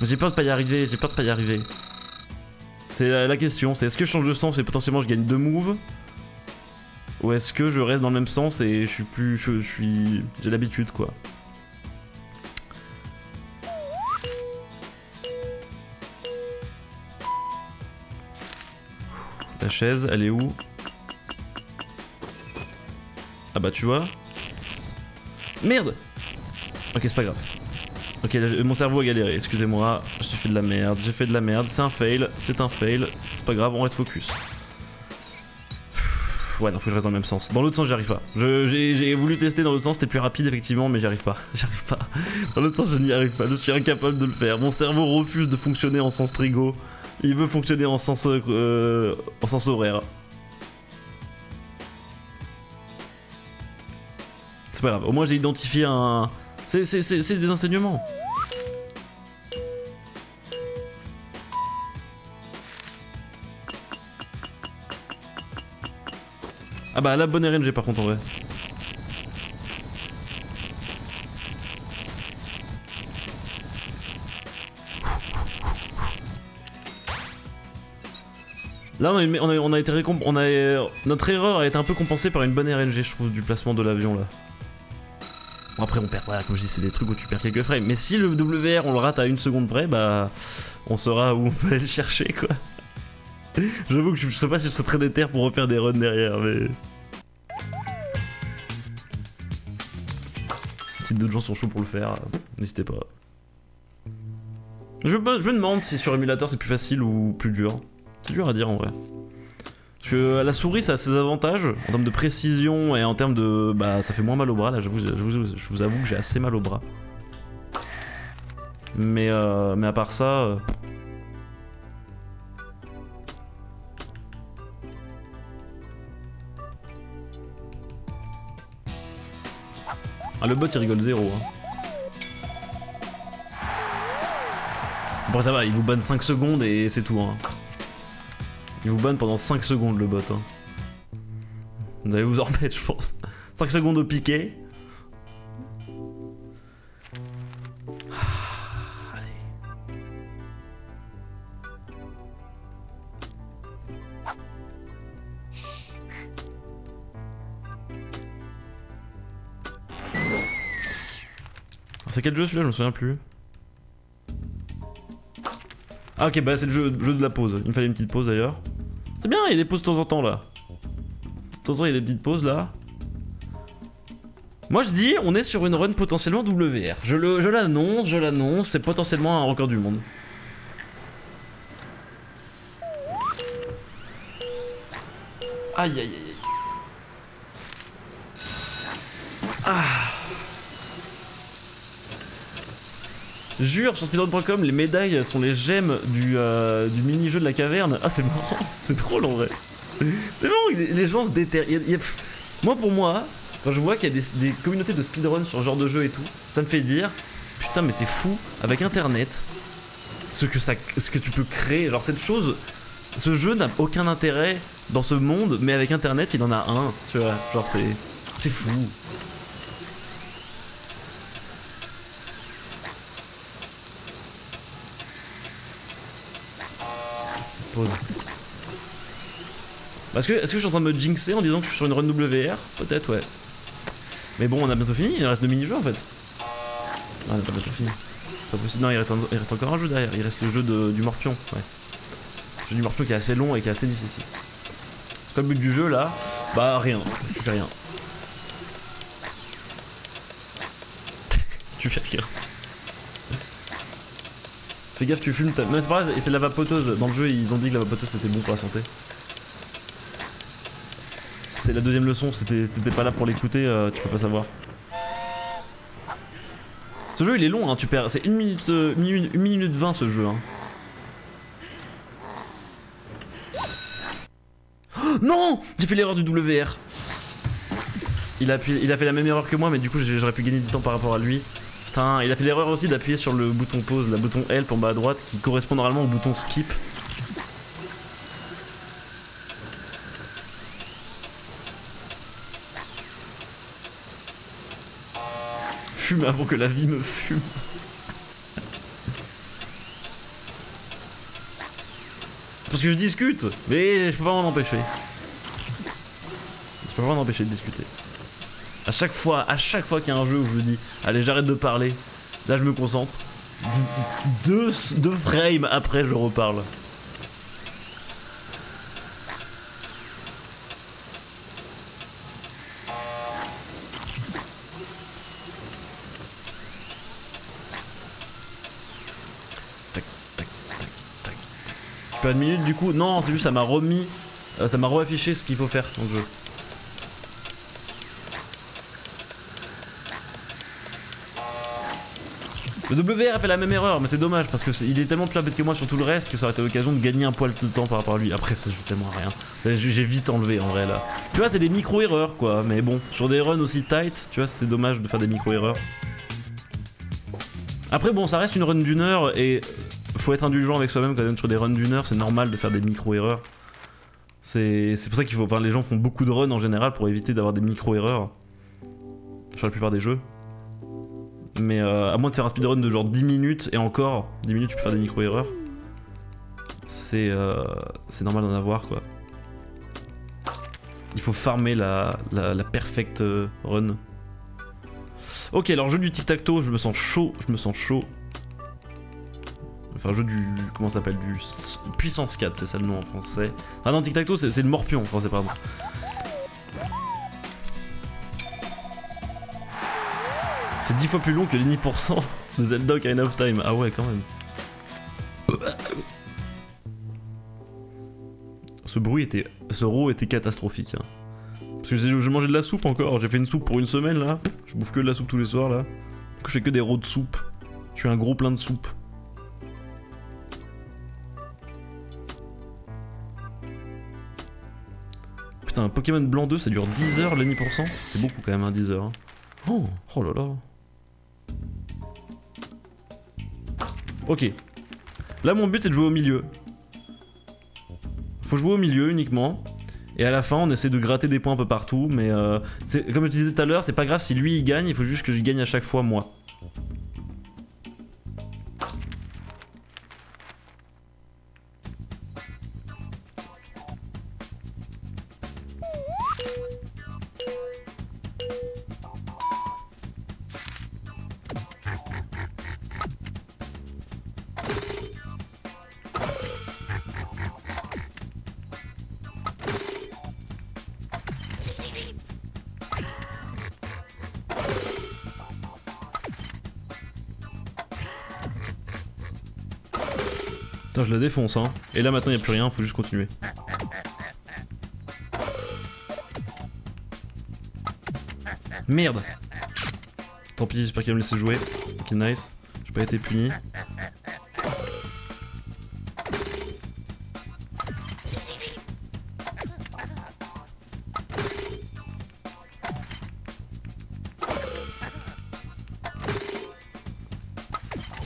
Mais j'ai peur de pas y arriver, j'ai peur de pas y arriver. C'est la question, c'est est-ce que je change de sens et potentiellement je gagne 2 moves? Ou est-ce que je reste dans le même sens et je suis plus... j'ai l'habitude quoi. La chaise, elle est où? Ah bah tu vois. Merde. Ok, c'est pas grave. Ok, mon cerveau a galéré, excusez-moi. J'ai fait de la merde, c'est un fail, c'est pas grave, on reste focus. Ouais, non, faut que je reste dans le même sens. Dans l'autre sens, j'y arrive pas. J'ai voulu tester dans l'autre sens, c'était plus rapide effectivement, mais j'y arrive pas. J'arrive pas. Dans l'autre sens, je n'y arrive pas, je suis incapable de le faire. Mon cerveau refuse de fonctionner en sens trigo. Il veut fonctionner en sens horaire. C'est pas grave, au moins j'ai identifié un... C'est des enseignements. Ah bah la bonne RNG par contre en vrai. Là on a été notre erreur a été un peu compensée par une bonne RNG je trouve du placement de l'avion là. Bon après on perd, voilà comme je dis c'est des trucs où tu perds quelques frames. Mais si le WR on le rate à 1 seconde près bah on saura où on peut aller le chercher quoi. J'avoue que je sais pas si je serais très déter pour refaire des runs derrière mais... Si d'autres gens sont chauds pour le faire, n'hésitez pas. Je me demande si sur émulateur c'est plus facile ou plus dur. C'est dur à dire en vrai. Parce que la souris ça a ses avantages en termes de précision et en termes de... Bah ça fait moins mal au bras là, je vous avoue que j'ai assez mal au bras. Mais à part ça... Ah le bot il rigole zéro hein. Bon ça va, il vous banne 5 secondes et c'est tout hein. Il vous banne pendant 5 secondes le bot hein. Vous allez vous en remettre je pense. 5 secondes au piqué. Allez. C'est quel jeu celui-là? Je me souviens plus. Ah ok bah c'est le jeu de la pause. Il me fallait une petite pause d'ailleurs. C'est bien, il y a des pauses de temps en temps là. De temps en temps il y a des petites pauses là. Moi je dis on est sur une run potentiellement WR. Je l'annonce, c'est potentiellement un record du monde. Aïe aïe aïe aïe. Ah. Jure, sur speedrun.com, les médailles sont les gemmes du mini-jeu de la caverne. Ah, c'est marrant, c'est drôle en vrai. C'est marrant, les gens se déterrent. Moi, pour moi, quand je vois qu'il y a des communautés de speedrun sur ce genre de jeu et tout, ça me fait dire putain, mais c'est fou, avec internet, ce que tu peux créer. Genre, cette chose, ce jeu n'a aucun intérêt dans ce monde, mais avec internet, il en a un, tu vois. Genre, c'est fou. Pause. Est-ce que je suis en train de me jinxer en disant que je suis sur une run WR? Peut-être, ouais. Mais bon, on a bientôt fini, il reste 2 mini-jeux en fait. Ah, on a pas bientôt fini. C'est pas possible. Non, il reste encore un jeu derrière. Il reste le jeu du Morpion, ouais. Le jeu du Morpion qui est assez long et qui est assez difficile. C'est quoi le but du jeu là? Bah, rien. Tu fais rien. Tu fais rien. Fais gaffe, tu fumes ta... Mais c'est pas grave, et c'est la vapoteuse. Dans le jeu, ils ont dit que la vapoteuse c'était bon pour la santé. C'était la deuxième leçon, c'était pas là pour l'écouter, tu peux pas savoir. Ce jeu il est long, hein, tu perds. C'est 1 minute 20 ce jeu. Hein. Oh, non! J'ai fait l'erreur du WR. Il a fait la même erreur que moi, mais du coup j'aurais pu gagner du temps par rapport à lui. Putain, il a fait l'erreur aussi d'appuyer sur le bouton pause, le bouton help en bas à droite qui correspond normalement au bouton skip. fume avant que la vie me fume. Parce que je discute, mais je peux pas m'en empêcher. Je peux pas m'en empêcher de discuter. À chaque fois qu'il y a un jeu où je me dis, allez j'arrête de parler, là je me concentre. Deux frames après je reparle. Pas de minute du coup, non c'est juste ça m'a remis, ça m'a reaffiché ce qu'il faut faire dans le jeu. Le WR a fait la même erreur, mais c'est dommage parce que il est tellement plus rapide que moi sur tout le reste que ça aurait été l'occasion de gagner un poil tout le temps par rapport à lui. Après ça joue tellement à rien. J'ai vite enlevé en vrai là. Tu vois c'est des micro-erreurs quoi, mais bon, sur des runs aussi tight, tu vois c'est dommage de faire des micro-erreurs. Après bon ça reste une run d'une heure et faut être indulgent avec soi-même quand même sur des runs d'une heure, c'est normal de faire des micro-erreurs. C'est pour ça qu'il faut. Enfin, les gens font beaucoup de runs en général pour éviter d'avoir des micro-erreurs. Sur la plupart des jeux. Mais à moins de faire un speedrun de genre 10 minutes, et encore, 10 minutes tu peux faire des micro-erreurs. C'est normal d'en avoir quoi. Il faut farmer la perfect run. Ok, alors jeu du tic-tac-toe, je me sens chaud, Enfin, jeu du. Comment ça s'appelle? Du Puissance 4, c'est ça le nom en français. Ah non, tic-tac-toe, c'est le morpion en français, pardon. C'est 10 fois plus long que les 10% de Zelda Ocarina of Time. Ah ouais, quand même. Ce row était catastrophique. Hein. Parce que je mangeais de la soupe encore. J'ai fait une soupe pour une semaine là. Je bouffe que de la soupe tous les soirs là. Du coup, je fais que des rows de soupe. Je suis un gros plein de soupe. Putain, un Pokémon blanc 2 ça dure 10 heures le 10%. C'est beaucoup quand même, hein, 10 heures. Hein. Oh là là. Ok. Là, mon but c'est de jouer au milieu. Faut jouer au milieu uniquement. Et à la fin, on essaie de gratter des points un peu partout. Mais comme je disais tout à l'heure, c'est pas grave si lui il gagne, il faut juste que je gagne à chaque fois moi. Putain, je la défonce, hein. Et là maintenant, il n'y a plus rien, faut juste continuer. Merde! Tant pis, j'espère qu'il va me laisser jouer. Ok, nice. J'ai pas été puni.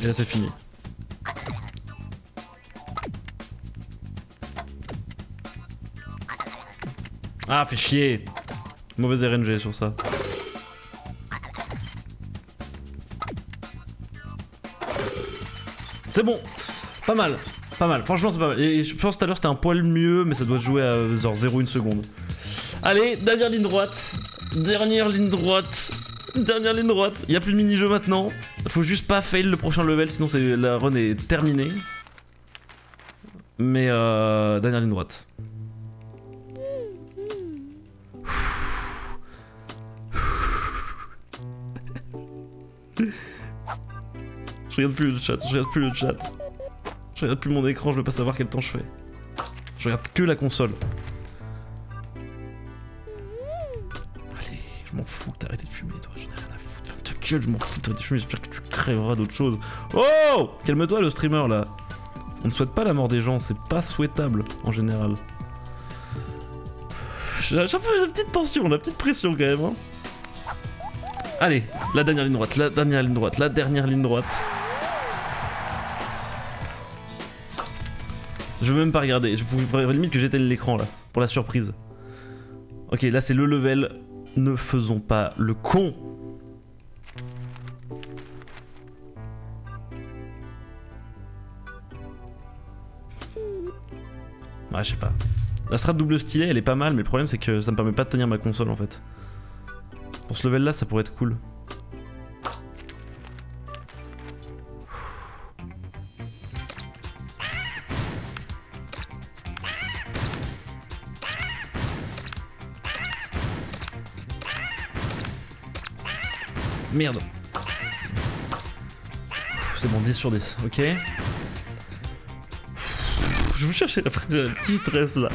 Et là, c'est fini. Ah, fait chier. Mauvaise RNG sur ça. C'est bon. Pas mal. Pas mal. Franchement, c'est pas mal. Et je pense tout à l'heure c'était un poil mieux, mais ça doit se jouer à genre 0,1 seconde. Allez, dernière ligne droite. Dernière ligne droite. Dernière ligne droite. Il y a plus de mini-jeu maintenant. Faut juste pas fail le prochain level, sinon la run est terminée. Mais dernière ligne droite. Je regarde plus le chat, je regarde plus le chat. Je regarde plus mon écran, je veux pas savoir quel temps je fais. Je regarde que la console. Allez, je m'en fous, t'as arrêté de fumer toi, j'en ai rien à foutre. Ferme ta gueule, je m'en fous, t'arrêtes de fumer, j'espère que tu crèveras d'autre chose. Oh! Calme-toi le streamer là. On ne souhaite pas la mort des gens, c'est pas souhaitable en général. J'ai la petite tension, la petite pression quand même. Hein. Allez, la dernière ligne droite, la dernière ligne droite, la dernière ligne droite. Je veux même pas regarder, il faudrait limite que j'éteigne l'écran là, pour la surprise. Ok, là c'est le level, ne faisons pas le con. Ouais, je sais pas. La strat double stylet, elle est pas mal, mais le problème c'est que ça me permet pas de tenir ma console en fait. Pour ce level là, ça pourrait être cool. Merde. C'est bon, 10 sur 10, ok. Je vous chercher après le petit stress là.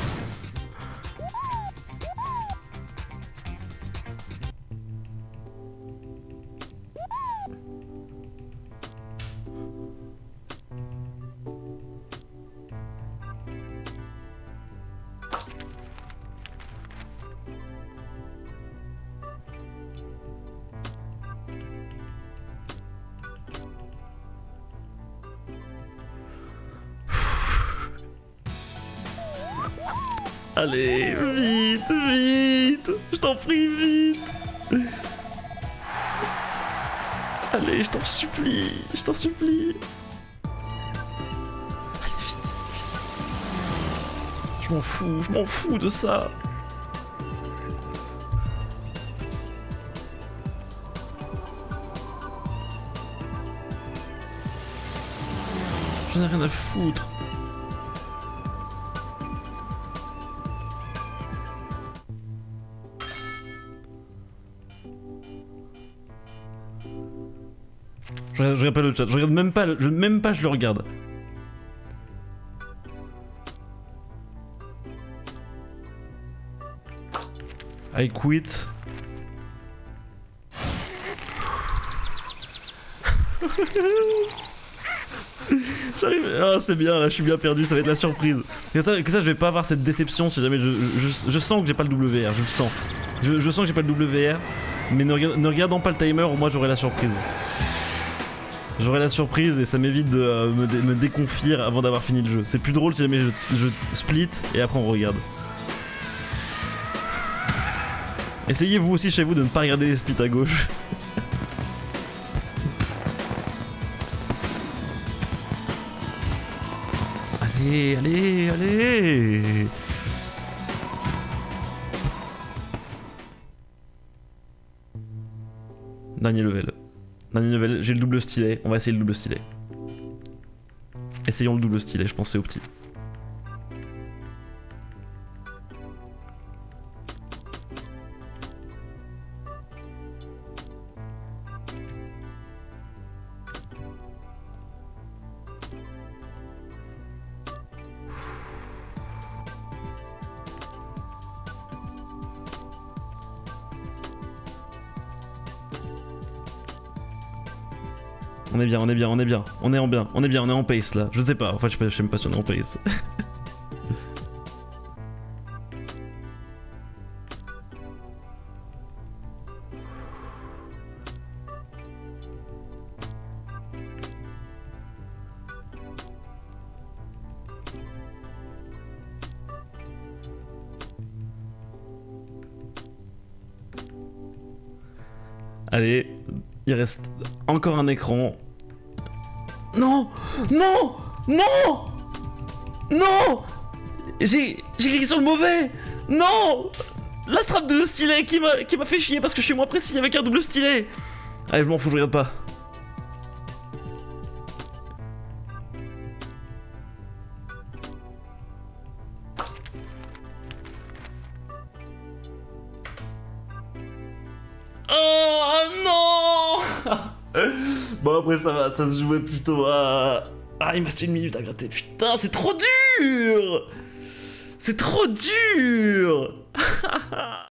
Allez, vite, vite. Je t'en prie, vite. Allez, je t'en supplie, je t'en supplie. Allez, vite, vite. Je m'en fous de ça. J'en ai rien à foutre. Je regarde pas le chat, je regarde même pas, je le regarde. I quit. J'arrive. Ah, c'est bien, là je suis bien perdu, ça va être la surprise. Que ça je vais pas avoir cette déception si jamais je sens que j'ai pas le WR, je le sens. Je sens que j'ai pas le WR, mais ne regardons pas le timer, au moins j'aurai la surprise. J'aurai la surprise et ça m'évite de me déconfire avant d'avoir fini le jeu. C'est plus drôle si jamais je split et après on regarde. Essayez vous aussi chez vous de ne pas regarder les splits à gauche. Allez, allez, allez. Dernier level. Dernier level, j'ai le double stylet, on va essayer le double stylet. Essayons le double stylet, je pense que c'est au petit. On est bien, on est bien, on est bien, on est en bien, on est bien, on est en pace là. Je sais pas, enfin je sais même pas si on est en pace. Allez, il reste encore un écran. Non! Non! Non! Non! J'ai cliqué sur le mauvais! Non! La strap de stylet qui m'a fait chier parce que je suis moins précis avec un double stylet! Allez, je m'en fous, je regarde pas. Oh non! Bon après ça va, ça se jouait plutôt à... Ah il me reste 1 minute à gratter, putain c'est trop dur! C'est trop dur!